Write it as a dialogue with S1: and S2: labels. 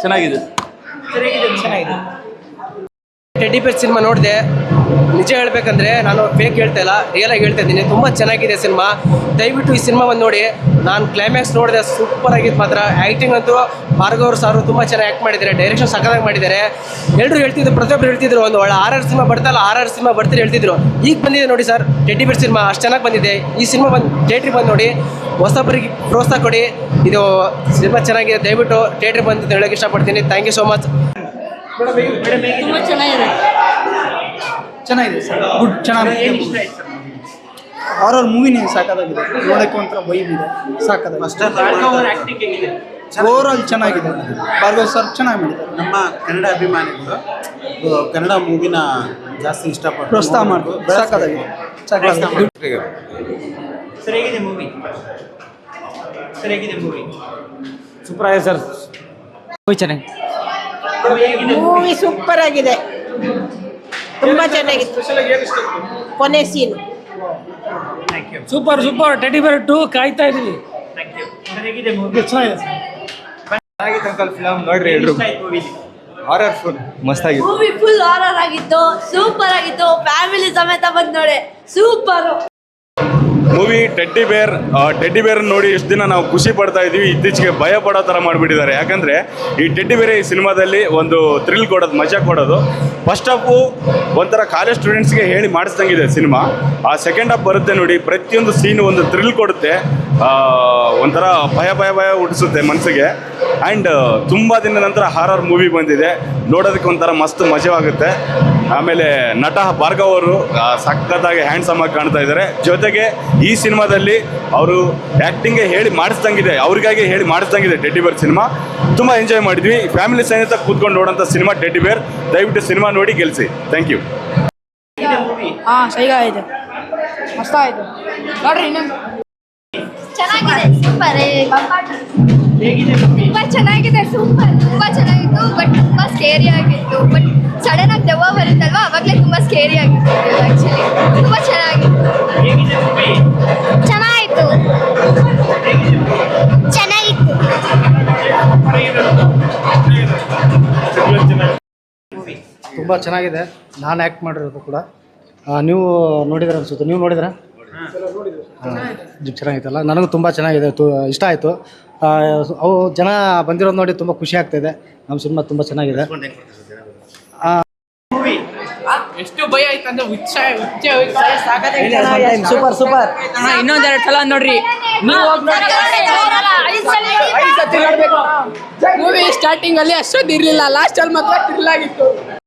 S1: ಚೆನ್ನಾಗಿದೆ.
S2: ಟೆಡ್ಡಿ ಬೇರ್ ಸಿನಿಮಾ ನೋಡಿದೆ. ನಿಜ ಹೇಳ್ಬೇಕಂದ್ರೆ ನಾನು ಫೇಕ್ ಹೇಳ್ತಾ ಇಲ್ಲ, ರಿಯಲ್ ಆಗಿ ಹೇಳ್ತಾ ಇದ್ದೀನಿ. ತುಂಬ ಚೆನ್ನಾಗಿದೆ ಸಿನಿಮಾ. ದಯವಿಟ್ಟು ಈ ಸಿನಿಮಾ ಬಂದು ನೋಡಿ. ನಾನು ಕ್ಲೈಮ್ಯಾಕ್ಸ್ ನೋಡಿದೆ, ಸೂಪರ್ ಆಗಿತ್ತು ಮಾತ್ರ. ಆ್ಯಕ್ಟಿಂಗ್ ಅಂತೂ ಭಾರ್ಗವ್ ಸಾರು ತುಂಬ ಚೆನ್ನಾಗಿ ಆ್ಯಕ್ಟ್ ಮಾಡಿದ್ದಾರೆ, ಡೈರೆಕ್ಷನ್ ಸಕ್ಕತ್ತಾಗಿ ಮಾಡಿದ್ದಾರೆ. ಎಲ್ಲರೂ ಹೇಳ್ತಿದ್ರು, ಪ್ರತಿಯೊಬ್ಬರು ಹೇಳ್ತಿದ್ರು ಒಂದು ಒಳ್ಳೆ ಆರ್ ಸಿನಿಮಾ ಬರ್ತಾಯಿಲ್ಲ, ಆರ್ ಸಿನಿಮಾ ಬರ್ತೀರಿ ಹೇಳ್ತಿದ್ರು. ಈಗ ಬಂದಿದೆ ನೋಡಿ ಸರ್ ಟೆಡ್ಡಿ ಬೇರ್ ಸಿನಿಮಾ, ಅಷ್ಟು ಚೆನ್ನಾಗಿ ಬಂದಿದೆ. ಈ ಸಿನಿಮಾ ಬಂದು ಥಿಯೇಟ್ರಿಗೆ ಬಂದು ನೋಡಿ, ಹೊಸಬರಿಗೆ ಪ್ರೋತ್ಸಾಹ ಕೊಡಿ. ಇದು ಸಿನಿಮಾ ಚೆನ್ನಾಗಿದೆ, ದಯವಿಟ್ಟು ಥಿಯೇಟ್ರಿಗೆ ಬಂದು ಹೇಳೋಕ್ಕೆ ಇಷ್ಟಪಡ್ತೀನಿ. Thank you so much.
S3: ತುಂಬ ಚೆನ್ನಾಗಿದೆ
S4: ಸರ್, ಗುಡ್, ಚೆನ್ನಾಗಿದೆ. ಹಾರರ್ ಮೂವಿನೇ ಸಾಕಾಗಿದೆ, ನೋಡೋಕ್ಕೆ ಒಂಥರ ವೈಬ್ ಇದೆ, ಸಾಕಾಗಿದೆ. ಓವರ್ ಆಲ್ ಚೆನ್ನಾಗಿದೆ. ಭಾರ್ಗವ್ ಸರ್ ಚೆನ್ನಾಗಿ ಮಾಡಿದ್ದಾರೆ.
S5: ನಮ್ಮ ಕನ್ನಡ ಅಭಿಮಾನಿಗಳು ಕನ್ನಡ ಮೂವಿನ ಜಾಸ್ತಿ ಇಷ್ಟಪಟ್ಟು
S4: ಪ್ರೋತ್ಸಾಹ ಮಾಡ್ಬೋದು. ಸಾಕಾಗಿದೆ.
S6: ಸರಿಯಾಗಿದೆ ಮೂವಿ, ಸರಿಯಾಗಿದೆ ಮೂವಿ.
S1: ಸೂಪರ್ ಆಗಿದೆ ಸರ್, ಚೆನ್ನಾಗಿ.
S3: ಮೂವಿ ಸೂಪರ್ ಆಗಿದೆ, ತುಂಬಾ ಚೆನ್ನಾಗಿತ್ತು. ಕೊನೆ ಸೀನ್
S2: ಸೂಪರ್ ಸೂಪರ್. ಟೆಡ್ಡಿ ಬೇರ್ 2 ಕಾಯ್ತಾ ಇದೀವಿ.
S6: ಸರಿಯಾಗಿದೆ ಮೂವಿ,
S1: ಚೆನ್ನಾಗಿತ್ತು ಅಂಕಲ್ ಫಿಲಮ್ ನೋಡ್ರಿ ಎಲ್ರು. ಹಾರರ್ ಫುಲ್ ಮಸ್ತ್ ಆಗಿತ್ತು.
S7: ಮೂವಿ ಫುಲ್ ಹಾರರ್ ಆಗಿತ್ತು, ಸೂಪರ್ ಆಗಿತ್ತು. ಫ್ಯಾಮಿಲಿ ಸಮೇತ ಬಂದು ನೋಡಿ, ಸೂಪರ್
S8: ಮೂವಿ. ಟೆಡ್ಡಿ ಬೇರ್ ನೋಡಿ ಎಷ್ಟು ದಿನ ನಾವು ಖುಷಿ ಪಡ್ತಾ ಇದೀವಿ, ಇತ್ತೀಚೆಗೆ ಭಯ ಪಡೋ ಥರ ಮಾಡಿಬಿಟ್ಟಿದ್ದಾರೆ. ಯಾಕಂದರೆ ಈ ಟೆಡ್ಡಿ ಬೇರೆ ಈ ಸಿನಿಮಾದಲ್ಲಿ ಒಂದು ಥ್ರಿಲ್ ಕೊಡೋದು, ಮಜಾ ಕೊಡೋದು. ಫಸ್ಟ್ ಹಾಫು ಒಂಥರ ಕಾಲೇಜ್ ಸ್ಟೂಡೆಂಟ್ಸ್ಗೆ ಹೇಳಿ ಮಾಡಿಸ್ದಂಗಿದೆ ಸಿನಿಮಾ. ಆ ಸೆಕೆಂಡ್ ಹಾಫ್ ಬರುತ್ತೆ ನೋಡಿ, ಪ್ರತಿಯೊಂದು ಸೀನು ಒಂದು ಥ್ರಿಲ್ ಕೊಡುತ್ತೆ, ಒಂಥರ ಭಯ ಹುಟ್ಟಿಸುತ್ತೆ ಮನಸ್ಸಿಗೆ. ಆ್ಯಂಡ್ ತುಂಬ ದಿನದ ನಂತರ ಹಾರರ್ ಮೂವಿ ಬಂದಿದೆ, ನೋಡೋದಕ್ಕೆ ಒಂಥರ ಮಸ್ತ್ ಮಜವಾಗುತ್ತೆ. ಆಮೇಲೆ ನಟ ಭಾರ್ಗವ್ ಅವರು ಸಖತ್ತಾಗಿ ಹ್ಯಾಂಡ್ಸಮ್ ಆಗಿ ಕಾಣ್ತಾ ಇದ್ದಾರೆ. ಜೊತೆಗೆ ಈ ಸಿನಿಮಾದಲ್ಲಿ ಅವರು ಆ್ಯಕ್ಟಿಂಗ್ಗೆ ಹೇಳಿ ಮಾಡಿಸ್ದಂಗಿದೆ, ಅವ್ರಿಗಾಗಿ ಹೇಳಿ ಮಾಡಿಸ್ದಂಗಿದೆ ಟೆಡ್ಡಿ ಬೇರ್ ಸಿನಿಮಾ. ತುಂಬ ಎಂಜಾಯ್ ಮಾಡಿದ್ವಿ. ಫ್ಯಾಮಿಲಿ ಸಹಿತ ಕೂತ್ಕೊಂಡು ನೋಡೋಂಥ ಸಿನಿಮಾ ಟೆಡ್ಡಿ ಬೇರ್. ದಯವಿಟ್ಟು ಸಿನಿಮಾ ನೋಡಿ ಗೆಲ್ಲಿಸಿ. Thank you.
S3: ಸರಿಯಾಗಿದೆ, ಮಸ್ತ್ ಆಯಿತು ನೋಡ್ರಿ. ಇನ್ನೊಂದು
S7: ಚೆನ್ನಾಗಿದೆ, ಸೂಪರ್.
S6: ಹೇಗಿದೆ ಮೂವಿ?
S7: ತುಂಬಾ ಚೆನ್ನಾಗಿದೆ, ಸೂಪರ್. ತುಂಬಾ ಚೆನ್ನಾಗಿತ್ತು, ಬಟ್ ತುಂಬಾ ಸ್ಕೇರಿ ಆಗಿತ್ತು. ಬಟ್ ಸಡನ್ ಆಗಿ ದೆವ್ವ ಬರುತ್ತಲ್ವಾ, ಅವಾಗಲೇ ತುಂಬಾ ಸ್ಕೇರಿ ಆಗಿತ್ತು. ಆ್ಯಕ್ಚುಲಿ ತುಂಬಾ ಚೆನ್ನಾಗಿತ್ತು.
S6: ಹೇಗಿದೆ ಮೂವಿ?
S7: ಚೆನ್ನಾಗಿತ್ತು, ಚೆನ್ನಾಗಿತ್ತು.
S4: ತುಂಬ ಚೆನ್ನಾಗಿದೆ. ನಾನು ಆ್ಯಕ್ಟ್ ಮಾಡಿರೋದು ಕೂಡ ನೀವು ನೋಡಿದ್ರೆ ಅನಿಸುತ್ತೆ. ನೀವು ನೋಡಿದ್ರಾ? ಚೆನ್ನಾಗಿತ್ತಲ್ಲ. ನನಗೂ ತುಂಬ ಚೆನ್ನಾಗಿದೆ, ಇಷ್ಟ ಆಯಿತು. ಅವು ಜನ ಬಂದಿರೋದು ನೋಡಿ ತುಂಬ ಖುಷಿ ಆಗ್ತಾಯಿದೆ. ನಮ್ಮ ಸಿನಿಮಾ ತುಂಬ ಚೆನ್ನಾಗಿದೆ.
S2: ಎಷ್ಟು ಭಯ ಆಯ್ತು ಅಂದ್ರೆ
S4: ಸೂಪರ್ ಸೂಪರ್.
S2: ಇನ್ನೊಂದೆರಡು ಸಲ ನೋಡ್ರಿ, ನೀವು ಮೂವಿ ಸ್ಟಾರ್ಟಿಂಗ್ ಅಲ್ಲಿ ಅಷ್ಟೊಂದು ಇರ್ಲಿಲ್ಲ, ಲಾಸ್ಟ್ ಅಲ್ಲಿ ಮಾತ್ರ ಥ್ರಿಲ್ ಆಗಿತ್ತು.